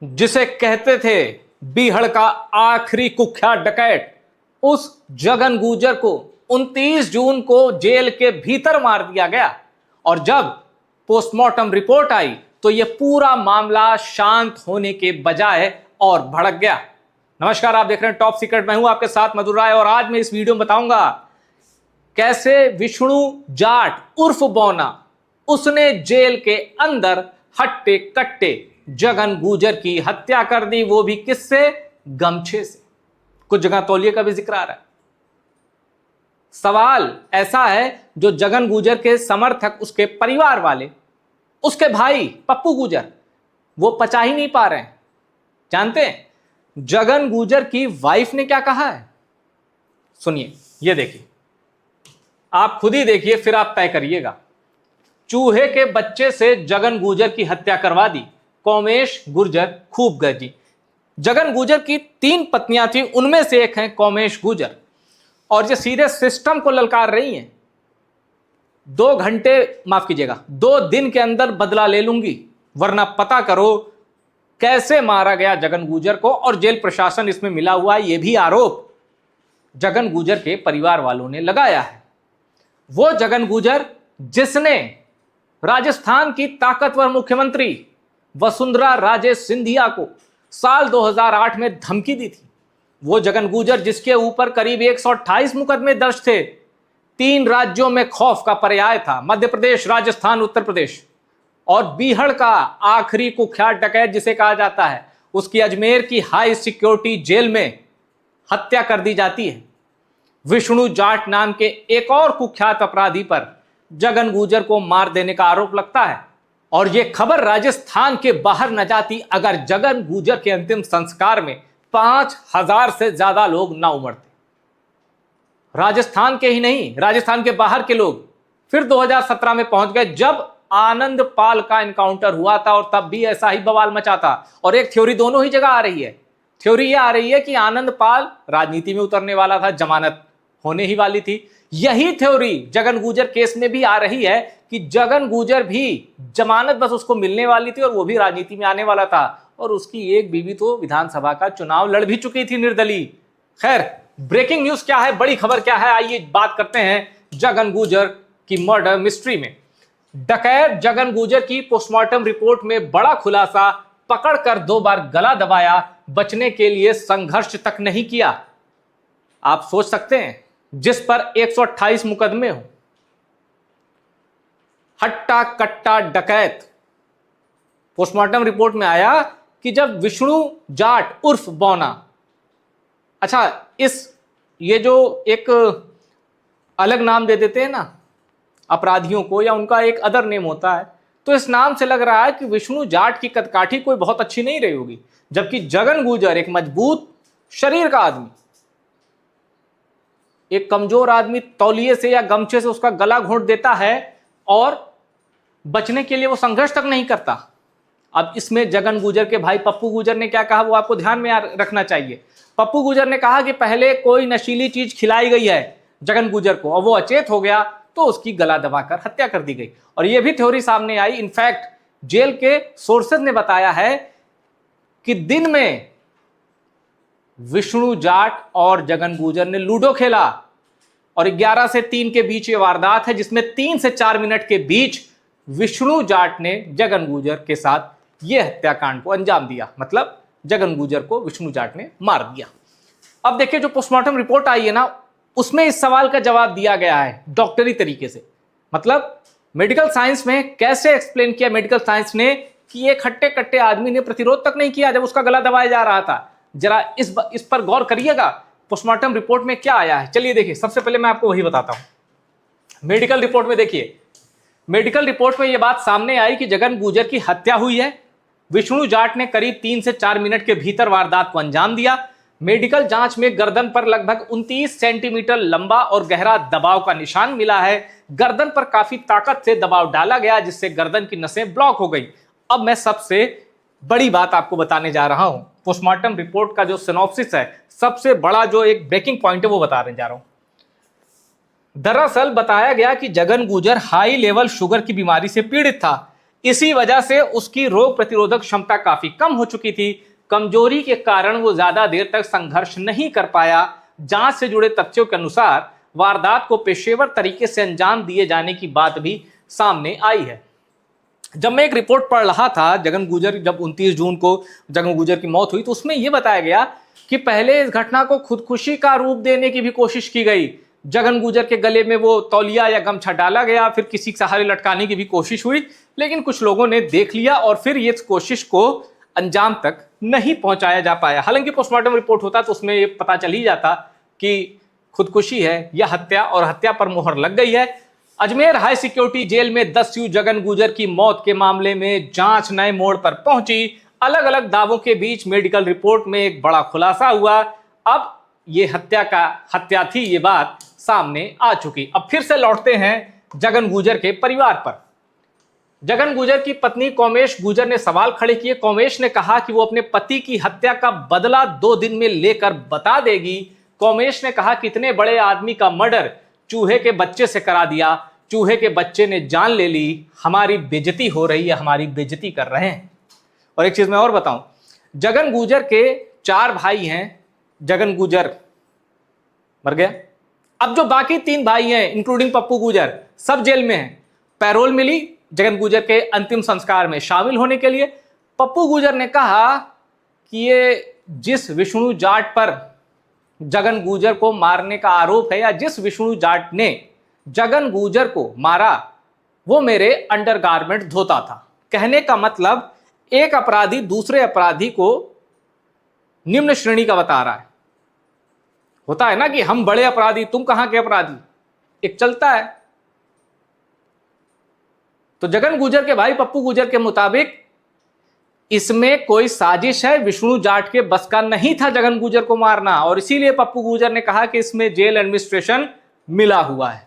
जिसे कहते थे बीहड़ का आखिरी कुख्यात डकैत, उस जगन गुर्जर को 29 जून को जेल के भीतर मार दिया गया। और जब पोस्टमार्टम रिपोर्ट आई तो यह पूरा मामला शांत होने के बजाय और भड़क गया। नमस्कार, आप देख रहे हैं टॉप सीक्रेट। मैं हूं आपके साथ मधुर राय और आज मैं इस वीडियो में बताऊंगा कैसे विष्णु जाट उर्फ बौना उसने जेल के अंदर हट्टे कट्टे जगन गुर्जर की हत्या कर दी, वो भी किससे? गमछे से। कुछ जगह तौलिए का भी जिक्र आ रहा है। सवाल ऐसा है जो जगन गुर्जर के समर्थक, उसके परिवार वाले, उसके भाई पप्पू गुर्जर, वो पचा ही नहीं पा रहे हैं। जानते हैं जगन गुर्जर की वाइफ ने क्या कहा है? सुनिए, ये देखिए, आप खुद ही देखिए फिर आप तय करिएगा। चूहे के बच्चे से जगन गुर्जर की हत्या करवा दी, कौमेश गुर्जर खूब गरजी। जगन गुर्जर की 3 पत्नियां थी, उनमें से एक है कौमेश गुर्जर, और ये सीधे सिस्टम को ललकार रही हैं। 2 घंटे, माफ कीजिएगा, 2 दिन के अंदर बदला ले लूंगी, वरना पता करो कैसे मारा गया जगन गुर्जर को। और जेल प्रशासन इसमें मिला हुआ है, यह भी आरोप जगन गुर्जर के परिवार वालों ने लगाया है। वो जगन गुर्जर जिसने राजस्थान की ताकतवर मुख्यमंत्री वसुंधरा राजे सिंधिया को साल 2008 में धमकी दी थी। वो जगन गुर्जर जिसके ऊपर करीब 128 मुकदमे दर्ज थे। 3 राज्यों में खौफ का पर्याय था, मध्य प्रदेश, राजस्थान, उत्तर प्रदेश। और बीहड़ का आखिरी कुख्यात डकैत जिसे कहा जाता है, उसकी अजमेर की हाई सिक्योरिटी जेल में हत्या कर दी जाती है। विष्णु जाट नाम के एक और कुख्यात अपराधी पर जगन गुर्जर को मार देने का आरोप लगता है। और यह खबर राजस्थान के बाहर न जाती अगर जगन गुर्जर के अंतिम संस्कार में 5000 से ज्यादा लोग ना उमड़ते। राजस्थान के ही नहीं, राजस्थान के बाहर के लोग फिर 2017 में पहुंच गए, जब आनंद पाल का एनकाउंटर हुआ था, और तब भी ऐसा ही बवाल मचा था। और एक थ्योरी दोनों ही जगह आ रही है। थ्योरी यह आ रही है कि आनंद पाल राजनीति में उतरने वाला था, जमानत होने ही वाली थी। यही थ्योरी जगन गुर्जर केस में भी आ रही है कि जगन गुर्जर भी जमानत बस उसको मिलने वाली थी और वो भी राजनीति में आने वाला था। और उसकी एक बीवी तो विधानसभा का चुनाव लड़ भी चुकी थी, निर्दलीय। खैर, ब्रेकिंग न्यूज क्या है, बड़ी खबर क्या है, आइए बात करते हैं जगन गुर्जर की मर्डर मिस्ट्री में। डकैत जगन गुर्जर की पोस्टमार्टम रिपोर्ट में बड़ा खुलासा, पकड़कर 2 बार गला दबाया, बचने के लिए संघर्ष तक नहीं किया। आप सोच सकते हैं, जिस पर 128 मुकदमे हो, हट्टा कट्टा डकैत। पोस्टमार्टम रिपोर्ट में आया कि जब विष्णु जाट उर्फ बौना, अच्छा, ये जो एक अलग नाम दे देते हैं ना अपराधियों को, या उनका एक अदर नेम होता है, तो इस नाम से लग रहा है कि विष्णु जाट की कदकाठी कोई बहुत अच्छी नहीं रही होगी। जबकि जगन गुर्जर एक मजबूत शरीर का आदमी, एक कमजोर आदमी तौलिए से या गमछे से उसका गला घोंट देता है और बचने के लिए वो संघर्ष तक नहीं करता। अब इसमें जगन गुर्जर के भाई पप्पू गुर्जर ने क्या कहा, वो आपको ध्यान में रखना चाहिए। पप्पू गुर्जर ने कहा कि पहले कोई नशीली चीज खिलाई गई है जगन गुर्जर को और वो अचेत हो गया, तो उसकी गला दबाकर हत्या कर दी गई। और यह भी थ्योरी सामने आई। इनफैक्ट जेल के सोर्सेज ने बताया है कि दिन में विष्णु जाट और जगन गुर्जर ने लूडो खेला और 11 से 3 के बीच ये वारदात है, जिसमें 3 से 4 मिनट के बीच विष्णु जाट ने जगन गुर्जर के साथ यह हत्याकांड को अंजाम दिया। मतलब जगन गुर्जर को विष्णु जाट ने मार दिया। अब देखिए, जो पोस्टमार्टम रिपोर्ट आई है ना, उसमें इस सवाल का जवाब दिया गया है डॉक्टरी तरीके से। मतलब मेडिकल साइंस में कैसे एक्सप्लेन किया मेडिकल साइंस ने कि एक हट्टे कट्टे आदमी ने प्रतिरोध तक नहीं किया जब उसका गला दबाया जा रहा था। जरा इस पर गौर करिएगा, पोस्टमार्टम रिपोर्ट में क्या आया है। चलिए देखिए, सबसे पहले मैं आपको वही बताता हूं। मेडिकल रिपोर्ट में देखिए, मेडिकल रिपोर्ट में यह बात सामने आई कि जगन गुर्जर की हत्या हुई है। विष्णु जाट ने करीब 3 से 4 मिनट के भीतर वारदात को अंजाम दिया। मेडिकल जांच में गर्दन पर लगभग 29 सेंटीमीटर लंबा और गहरा दबाव का निशान मिला है। गर्दन पर काफी ताकत से दबाव डाला गया, जिससे गर्दन की नसें ब्लॉक हो गई। अब मैं सबसे बड़ी बात आपको बताने जा रहा हूं। पोस्टमार्टम रिपोर्ट का जो सिनॉप्सिस है, सबसे बड़ा जो एक ब्रेकिंग पॉइंट है वो बताने जा रहा हूं। दरअसल बताया गया कि Jagan Gurjar high level sugar की बीमारी से पीड़ित था। इसी वजह से उसकी रोग प्रतिरोधक क्षमता काफी कम हो चुकी थी। कमजोरी के कारण वो ज्यादा देर तक संघर्ष नहीं कर पाया। जांच से जुड़े तथ्यों के अनुसार वारदात को पेशेवर तरीके से अंजाम दिए जाने की बात भी सामने आई है। जब मैं एक रिपोर्ट पढ़ रहा था जगन गुजर, जब 29 जून को जगन गुजर की मौत हुई, तो उसमें यह बताया गया कि पहले इस घटना को खुदकुशी का रूप देने की भी कोशिश की गई। जगन गुजर के गले में वो तौलिया या गमछा डाला गया, फिर किसी सहारे लटकाने की भी कोशिश हुई, लेकिन कुछ लोगों ने देख लिया और फिर ये कोशिश को अंजाम तक नहीं पहुंचाया जा पाया। हालांकि पोस्टमार्टम रिपोर्ट होता तो उसमें ये पता चल ही जाता कि खुदकुशी है या हत्या, और हत्या पर मुहर लग गई है। अजमेर हाई सिक्योरिटी जेल में 10 जगन गुजर की मौत के मामले में जांच नए मोड़ पर पहुंची। अलग अलग दावों के बीच मेडिकल रिपोर्ट में एक बड़ा खुलासा हुआ। अब ये हत्या थी, ये बात सामने आ चुकी। अब फिर से लौटते हैं जगन गुजर के परिवार पर। जगन गुजर की पत्नी कौमेश गुजर ने सवाल खड़े किए। कौमेश ने कहा कि वो अपने पति की हत्या का बदला 2 दिन में लेकर बता देगी। कौमेश ने कहा कि इतने बड़े आदमी का मर्डर चूहे के बच्चे से करा दिया, चूहे के बच्चे ने जान ले ली, हमारी बेइज्जती हो रही है, हमारी बेइज्जती कर रहे हैं। और एक चीज मैं और बताऊं, जगन गुजर के 4 भाई हैं। जगन गुजर मर गया। अब जो बाकी 3 भाई हैं इंक्लूडिंग पप्पू गुजर, सब जेल में हैं। पैरोल मिली जगन गुजर के अंतिम संस्कार में शामिल होने के लिए। पप्पू गुजर ने कहा कि ये जिस विष्णु जाट पर जगन गुजर को मारने का आरोप है, या जिस विष्णु जाट ने जगन गुजर को मारा, वो मेरे अंडरगारमेंट धोता था। कहने का मतलब एक अपराधी दूसरे अपराधी को निम्न श्रेणी का बता रहा है। होता है ना कि हम बड़े अपराधी, तुम कहां के अपराधी, एक चलता है। तो जगन गुजर के भाई पप्पू गुजर के मुताबिक इसमें कोई साजिश है, विष्णु जाट के बस का नहीं था जगन गुजर को मारना, और इसीलिए पप्पू गुजर ने कहा कि इसमें जेल एडमिनिस्ट्रेशन मिला हुआ है।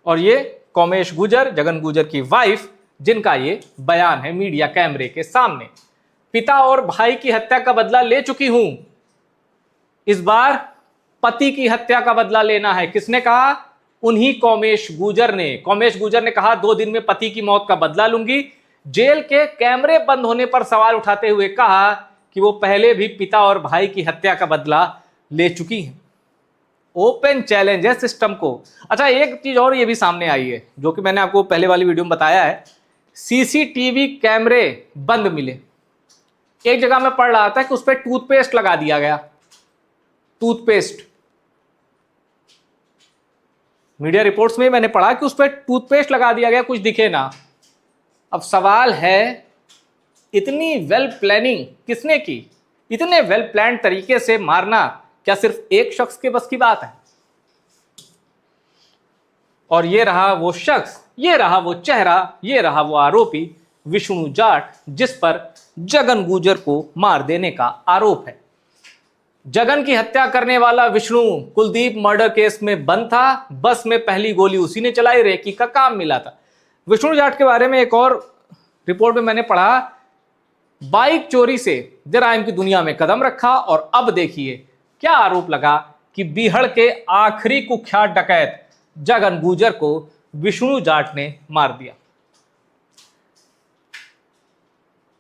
और ये कौमेश गुजर, जगन गुजर की वाइफ, जिनका ये बयान है मीडिया कैमरे के सामने। पिता और भाई की हत्या का बदला ले चुकी हूं, इस बार पति की हत्या का बदला लेना है। किसने कहा? उन्हीं कौमेश गुजर ने। कौमेश गुजर ने कहा 2 दिन में पति की मौत का बदला लूंगी। जेल के कैमरे बंद होने पर सवाल उठाते हुए कहा कि वो पहले भी पिता और भाई की हत्या का बदला ले चुकी हैं। ओपन चैलेंज है सिस्टम को। अच्छा, एक चीज और ये भी सामने आई है जो कि मैंने आपको पहले वाली वीडियो में बताया है। सीसीटीवी कैमरे बंद मिले। एक जगह मैं पढ़ रहा था कि उस पर टूथपेस्ट लगा दिया गया। टूथपेस्ट, मीडिया रिपोर्ट्स में मैंने पढ़ा कि उस पर टूथपेस्ट लगा दिया गया, कुछ दिखे ना। अब सवाल है, इतनी वेल प्लानिंग किसने की? इतने वेल प्लान तरीके से मारना क्या सिर्फ एक शख्स के बस की बात है? और ये रहा वो शख्स, ये रहा वो चेहरा, ये रहा वो आरोपी विष्णु जाट, जिस पर जगन गुजर को मार देने का आरोप है। जगन की हत्या करने वाला विष्णु कुलदीप मर्डर केस में बंद था। बस में पहली गोली उसी ने चलाई, रेकी का काम मिला था। विष्णु जाट के बारे में एक और रिपोर्ट में मैंने पढ़ा, बाइक चोरी से जराइम की दुनिया में कदम रखा, और अब देखिए क्या आरोप लगा कि बीहड़ के आखिरी कुख्यात डकैत जगन गुजर को विष्णु जाट ने मार दिया।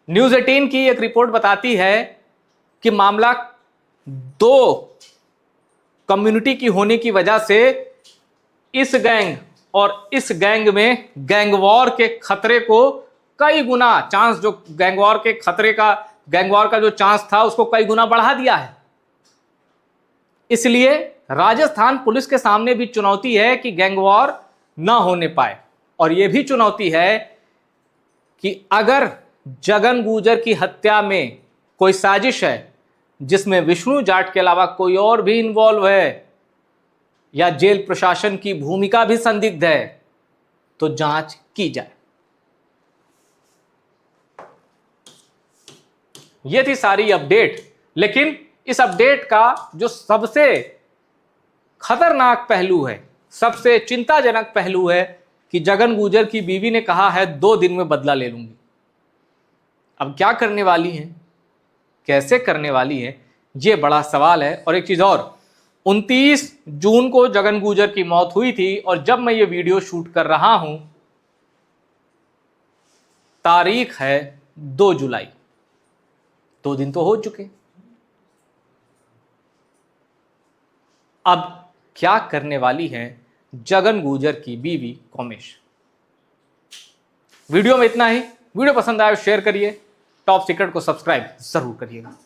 न्यूज 18 की एक रिपोर्ट बताती है कि मामला 2 कम्युनिटी की होने की वजह से इस गैंग और इस गैंग में गैंगवॉर के खतरे को कई गुना चांस, जो गैंगवॉर के खतरे का, गैंगवॉर का जो चांस था उसको कई गुना बढ़ा दिया है। इसलिए राजस्थान पुलिस के सामने भी चुनौती है कि गैंगवॉर ना होने पाए, और यह भी चुनौती है कि अगर जगन गुजर की हत्या में कोई साजिश है जिसमें विष्णु जाट के अलावा कोई और भी इन्वॉल्व है, या जेल प्रशासन की भूमिका भी संदिग्ध है, तो जांच की जाए। यह थी सारी अपडेट। लेकिन इस अपडेट का जो सबसे खतरनाक पहलू है, सबसे चिंताजनक पहलू है कि जगन गुजर की बीवी ने कहा है 2 दिन में बदला ले लूंगी। अब क्या करने वाली हैं, कैसे करने वाली है, ये बड़ा सवाल है। और एक चीज और, 29 जून को जगन गुजर की मौत हुई थी, और जब मैं ये वीडियो शूट कर रहा हूं तारीख है 2 जुलाई। 2 दिन तो हो चुके। अब क्या करने वाली है जगन गुर्जर की बीवी कोमेश? वीडियो में इतना ही। वीडियो पसंद आए शेयर करिए, टॉप सीक्रेट को सब्सक्राइब जरूर करिएगा।